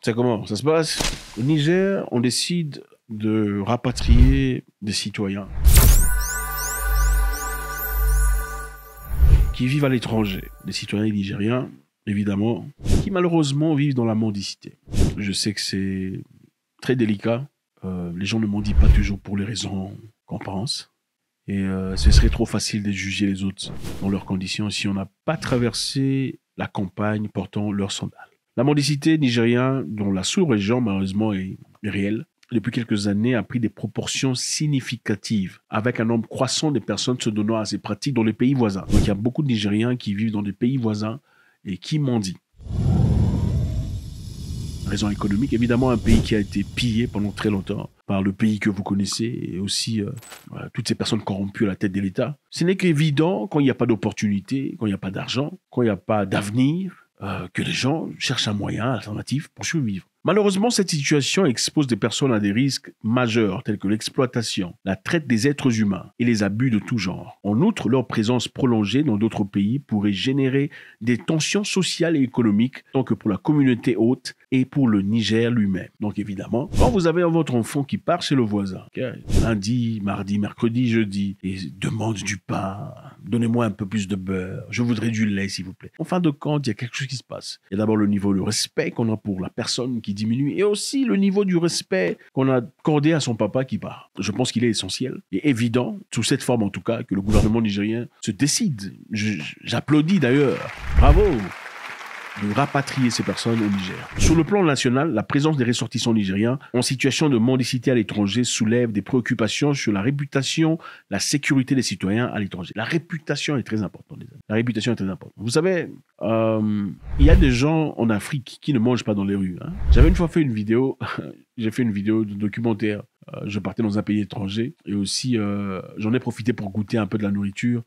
C'est comment ça se passe? Au Niger, on décide de rapatrier des citoyens qui vivent à l'étranger, des citoyens nigériens, évidemment, qui malheureusement vivent dans la mendicité. Je sais que c'est très délicat. Les gens ne mendient pas toujours pour les raisons qu'on pense. Et ce serait trop facile de juger les autres dans leurs conditions si on n'a pas traversé la campagne portant leurs sandales. La mendicité nigérienne, dont la sous-région malheureusement est réelle, depuis quelques années a pris des proportions significatives, avec un nombre croissant de personnes se donnant à ces pratiques dans les pays voisins. Donc il y a beaucoup de Nigériens qui vivent dans des pays voisins et qui mendient. Raison économique, évidemment un pays qui a été pillé pendant très longtemps par le pays que vous connaissez et aussi toutes ces personnes corrompues à la tête de l'État. Ce n'est qu'évident quand il n'y a pas d'opportunité, quand il n'y a pas d'argent, quand il n'y a pas d'avenir, que les gens cherchent un moyen alternatif pour survivre. Malheureusement, cette situation expose des personnes à des risques majeurs tels que l'exploitation, la traite des êtres humains et les abus de tout genre. En outre, leur présence prolongée dans d'autres pays pourrait générer des tensions sociales et économiques, tant que pour la communauté hôte et pour le Niger lui-même. Donc évidemment, quand vous avez votre enfant qui part chez le voisin, lundi, mardi, mercredi, jeudi, et demande du pain, donnez-moi un peu plus de beurre, je voudrais du lait s'il vous plaît. En fin de compte, il y a quelque chose qui se passe. Il y a d'abord le niveau de respect qu'on a pour la personne qui diminue et aussi le niveau du respect qu'on a accordé à son papa qui part. Je pense qu'il est essentiel et évident, sous cette forme en tout cas, que le gouvernement nigérien se décide. J'applaudis d'ailleurs. Bravo! De rapatrier ces personnes au Niger. Sur le plan national, la présence des ressortissants nigériens en situation de mendicité à l'étranger soulève des préoccupations sur la réputation, la sécurité des citoyens à l'étranger. La réputation est très importante, les amis. La réputation est très importante. Vous savez, il y a des gens en Afrique qui ne mangent pas dans les rues. Hein. J'avais une fois fait une vidéo, j'ai fait une vidéo de documentaire. Je partais dans un pays étranger et aussi j'en ai profité pour goûter un peu de la nourriture.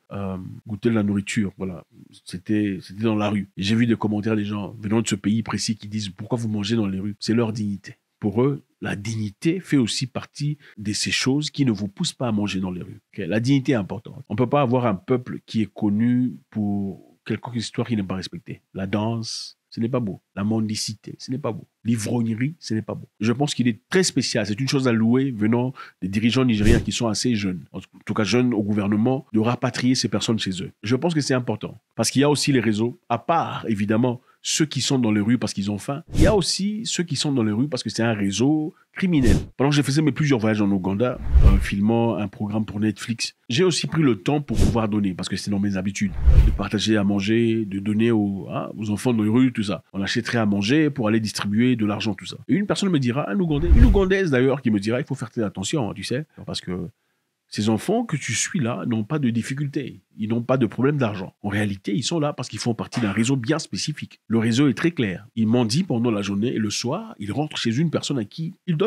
Voilà. C'était dans la rue. Et j'ai vu des commentaires des gens venant de ce pays précis qui disent « Pourquoi vous mangez dans les rues ?» C'est leur dignité. Pour eux, la dignité fait aussi partie de ces choses qui ne vous poussent pas à manger dans les rues. Okay? La dignité est importante. On ne peut pas avoir un peuple qui est connu pour quelque histoire qui n'est pas respectée. La danse, ce n'est pas beau. La mendicité, ce n'est pas beau. L'ivrognerie, ce n'est pas beau. Je pense qu'il est très spécial. C'est une chose à louer venant des dirigeants nigériens qui sont assez jeunes, en tout cas jeunes au gouvernement, de rapatrier ces personnes chez eux. Je pense que c'est important. Parce qu'il y a aussi les réseaux, à part, évidemment, ceux qui sont dans les rues parce qu'ils ont faim. Il y a aussi ceux qui sont dans les rues parce que c'est un réseau criminel. Pendant que je faisais mes plusieurs voyages en Ouganda, filmant un programme pour Netflix, j'ai aussi pris le temps pour pouvoir donner, parce que c'est dans mes habitudes, de partager à manger, de donner aux enfants dans les rues, tout ça. On achèterait à manger pour aller distribuer de l'argent, tout ça. Et une personne me dira, un Ougandais, une Ougandaise d'ailleurs, qui me dira, il faut faire très attention, tu sais, parce que ces enfants que tu suis là n'ont pas de difficultés. Ils n'ont pas de problème d'argent. En réalité, ils sont là parce qu'ils font partie d'un réseau bien spécifique. Le réseau est très clair. Ils mendient pendant la journée et le soir, ils rentrent chez une personne à qui ils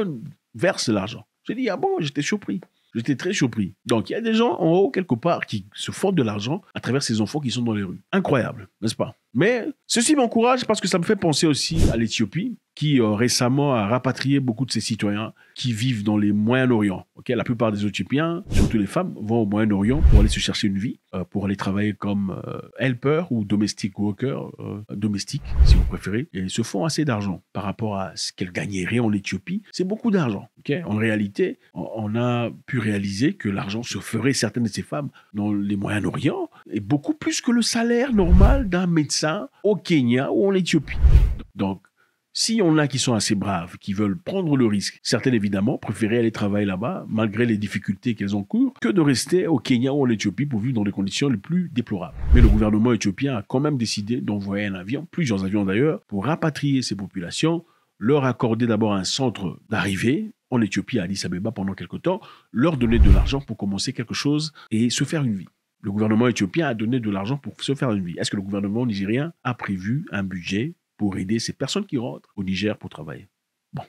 versent l'argent. J'ai dit, ah bon, j'étais surpris. J'étais très surpris. Donc, il y a des gens en haut, quelque part, qui se font de l'argent à travers ces enfants qui sont dans les rues. Incroyable, n'est-ce pas? Mais ceci m'encourage parce que ça me fait penser aussi à l'Éthiopie, qui récemment a rapatrié beaucoup de ses citoyens qui vivent dans les Moyen-Orient. Okay? La plupart des Éthiopiens, surtout les femmes, vont au Moyen-Orient pour aller se chercher une vie, pour aller travailler comme helper ou domestic worker, domestique, si vous préférez, et se font assez d'argent par rapport à ce qu'elles gagneraient en Éthiopie. C'est beaucoup d'argent. Okay? En réalité, on a pu réaliser que l'argent se ferait, certaines de ces femmes, dans les Moyen-Orient, et beaucoup plus que le salaire normal d'un médecin au Kenya ou en Éthiopie. Donc, si on a qui sont assez braves, qui veulent prendre le risque, certaines évidemment préféraient aller travailler là-bas, malgré les difficultés qu'elles encourent, que de rester au Kenya ou en Éthiopie pour vivre dans des conditions les plus déplorables. Mais le gouvernement éthiopien a quand même décidé d'envoyer un avion, plusieurs avions d'ailleurs, pour rapatrier ces populations, leur accorder d'abord un centre d'arrivée en Éthiopie, à Addis Abeba pendant quelque temps, leur donner de l'argent pour commencer quelque chose et se faire une vie. Le gouvernement éthiopien a donné de l'argent pour se faire une vie. Est-ce que le gouvernement nigérien a prévu un budget pour aider ces personnes qui rentrent au Niger pour travailler? Bon,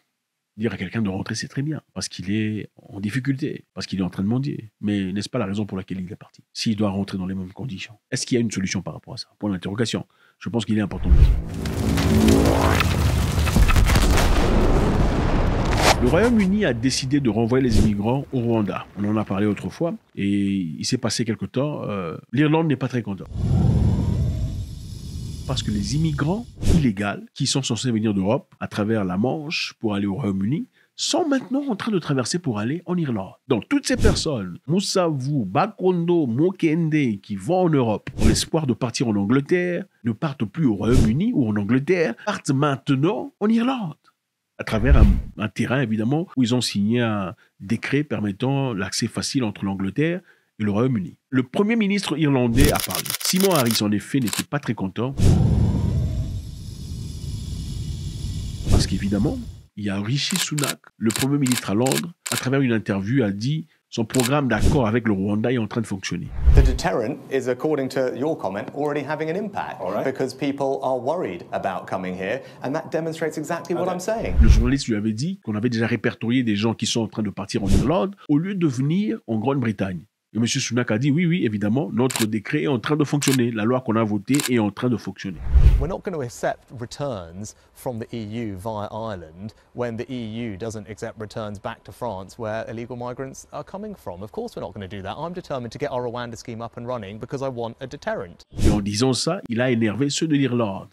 dire à quelqu'un de rentrer, c'est très bien, parce qu'il est en difficulté, parce qu'il est en train de mendier. Mais n'est-ce pas la raison pour laquelle il est parti? S'il doit rentrer dans les mêmes conditions. Est-ce qu'il y a une solution par rapport à ça? Point d'interrogation. Je pense qu'il est important de le dire. Le Royaume-Uni a décidé de renvoyer les immigrants au Rwanda. On en a parlé autrefois, et il s'est passé quelque temps. L'Irlande n'est pas très contente. parce que les immigrants illégaux qui sont censés venir d'Europe à travers la Manche pour aller au Royaume-Uni sont maintenant en train de traverser pour aller en Irlande. Donc, toutes ces personnes, Moussavou, Bakondo, Mokende, qui vont en Europe dans l'espoir de partir en Angleterre, ne partent plus au Royaume-Uni ou en Angleterre, partent maintenant en Irlande. À travers un terrain, évidemment, où ils ont signé un décret permettant l'accès facile entre l'Angleterre et le Royaume-Uni. Le Premier ministre irlandais a parlé. Simon Harris, en effet, n'était pas très content. Parce qu'évidemment, il y a Rishi Sunak, le Premier ministre à Londres, à travers une interview, a dit son programme d'accord avec le Rwanda est en train de fonctionner. The deterrent is, according to your comment, already having an impact because people are worried about coming here, and that demonstrates exactly what I'm saying. Le journaliste lui avait dit qu'on avait déjà répertorié des gens qui sont en train de partir en Irlande au lieu de venir en Grande-Bretagne. Et M. Sunak a dit, oui, évidemment, notre décret est en train de fonctionner. La loi qu'on a votée est en train de fonctionner. We're not going to accept returns from the EU via Ireland when the EU doesn't accept returns back to France where illegal migrants are coming from. Of course we're not going to do that. I'm determined to get our Rwanda scheme up and running because I want a deterrent. Et en disant ça, il a énervé ceux de l'Irlande.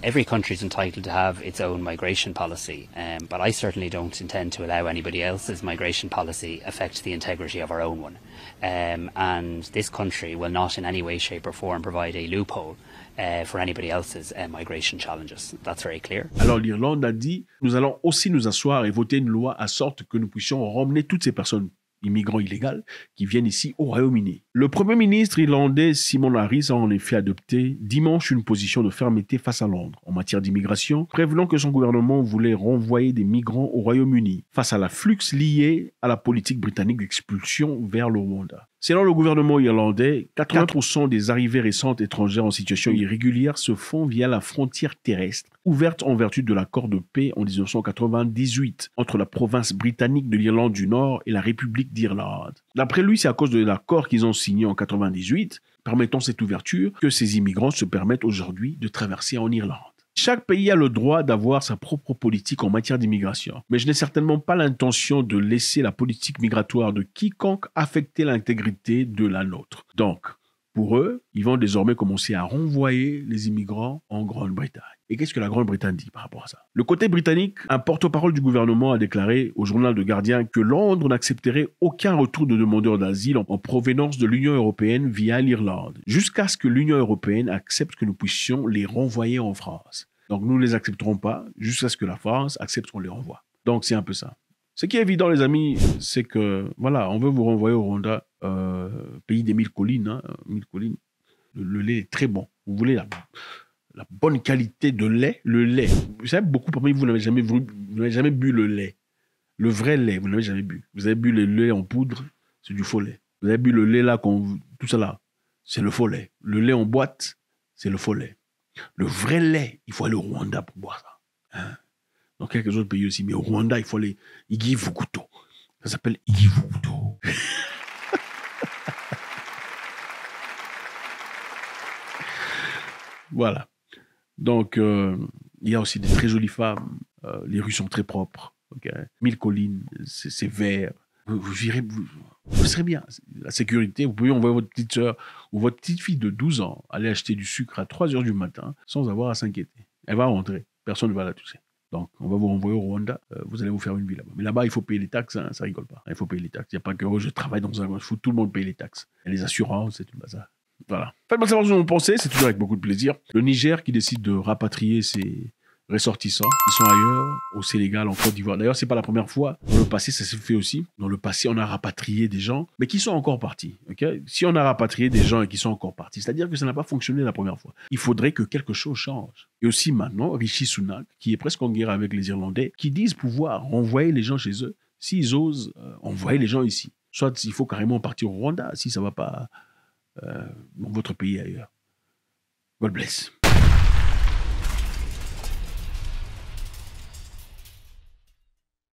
Every country is entitled to have its own migration policy, but I certainly don't intend to allow anybody else's migration policy affect the integrity of our own one. And this country will not in any way, shape or form provide a loophole for anybody else's migration challenges. That's very clear. Alors l'Irlande a dit, nous allons aussi nous asseoir et voter une loi à sorte que nous puissions ramener toutes ces personnes immigrants illégaux qui viennent ici au Royaume-Uni. Le Premier ministre irlandais Simon Harris a en effet adopté dimanche une position de fermeté face à Londres en matière d'immigration, prévenant que son gouvernement voulait renvoyer des migrants au Royaume-Uni face à l'afflux lié à la politique britannique d'expulsion vers le Rwanda. Selon le gouvernement irlandais, 80% des arrivées récentes étrangères en situation irrégulière se font via la frontière terrestre, ouverte en vertu de l'accord de paix en 1998 entre la province britannique de l'Irlande du Nord et la République d'Irlande. D'après lui, c'est à cause de l'accord qu'ils ont signé en 1998, permettant cette ouverture, que ces immigrants se permettent aujourd'hui de traverser en Irlande. Chaque pays a le droit d'avoir sa propre politique en matière d'immigration. Mais je n'ai certainement pas l'intention de laisser la politique migratoire de quiconque affecter l'intégrité de la nôtre. Donc, pour eux, ils vont désormais commencer à renvoyer les immigrants en Grande-Bretagne. Et qu'est-ce que la Grande-Bretagne dit par rapport à ça? Le côté britannique, un porte-parole du gouvernement a déclaré au journal The Guardian que Londres n'accepterait aucun retour de demandeurs d'asile en provenance de l'Union européenne via l'Irlande, jusqu'à ce que l'Union européenne accepte que nous puissions les renvoyer en France. Donc nous ne les accepterons pas jusqu'à ce que la France accepte qu'on les renvoie. Donc c'est un peu ça. Ce qui est évident, les amis, c'est que, voilà, on veut vous renvoyer au Rwanda, pays des 1000 collines. Hein, 1000 collines. Le lait est très bon. Vous voulez la bonne qualité de lait, le lait. Vous savez, beaucoup parmi vous n'avez jamais bu le lait. Le vrai lait, vous n'avez jamais bu. Vous avez bu le lait en poudre, c'est du faux lait. Vous avez bu le lait là, tout ça là, c'est le faux lait. Le lait en boîte, c'est le faux lait. Le vrai lait, il faut aller au Rwanda pour boire ça. Hein? Dans quelques autres pays aussi, mais au Rwanda, il faut aller Igivukuto. Ça s'appelle Igivukuto. Voilà. Donc, il y a aussi des très jolies femmes. Les rues sont très propres. Okay? 1000 collines, c'est vert. Vous serez bien. La sécurité, vous pouvez envoyer votre petite soeur ou votre petite fille de 12 ans aller acheter du sucre à 3 heures du matin sans avoir à s'inquiéter. Elle va rentrer. Personne ne va la toucher. Donc, on va vous renvoyer au Rwanda. Vous allez vous faire une vie là-bas. Mais là-bas, il faut payer les taxes. Hein, ça rigole pas. Il faut payer les taxes. Il n'y a pas que je travaille dans un foot. Tout le monde paye les taxes. Et les assurances, c'est tout le bazar. Voilà. Faites-moi savoir ce que vous en pensez. C'est toujours avec beaucoup de plaisir. Le Niger qui décide de rapatrier ses ressortissants qui sont ailleurs, au Sénégal, en Côte d'Ivoire. D'ailleurs, c'est pas la première fois. Dans le passé, ça s'est fait aussi. Dans le passé, on a rapatrié des gens, mais qui sont encore partis. Okay? Si on a rapatrié des gens et qui sont encore partis, c'est-à-dire que ça n'a pas fonctionné la première fois. Il faudrait que quelque chose change. Et aussi maintenant, Rishi Sunak, qui est presque en guerre avec les Irlandais, qui disent pouvoir renvoyer les gens chez eux, s'ils osent envoyer les gens ici. Soit il faut carrément partir au Rwanda, si ça ne va pas dans votre pays ailleurs. God bless.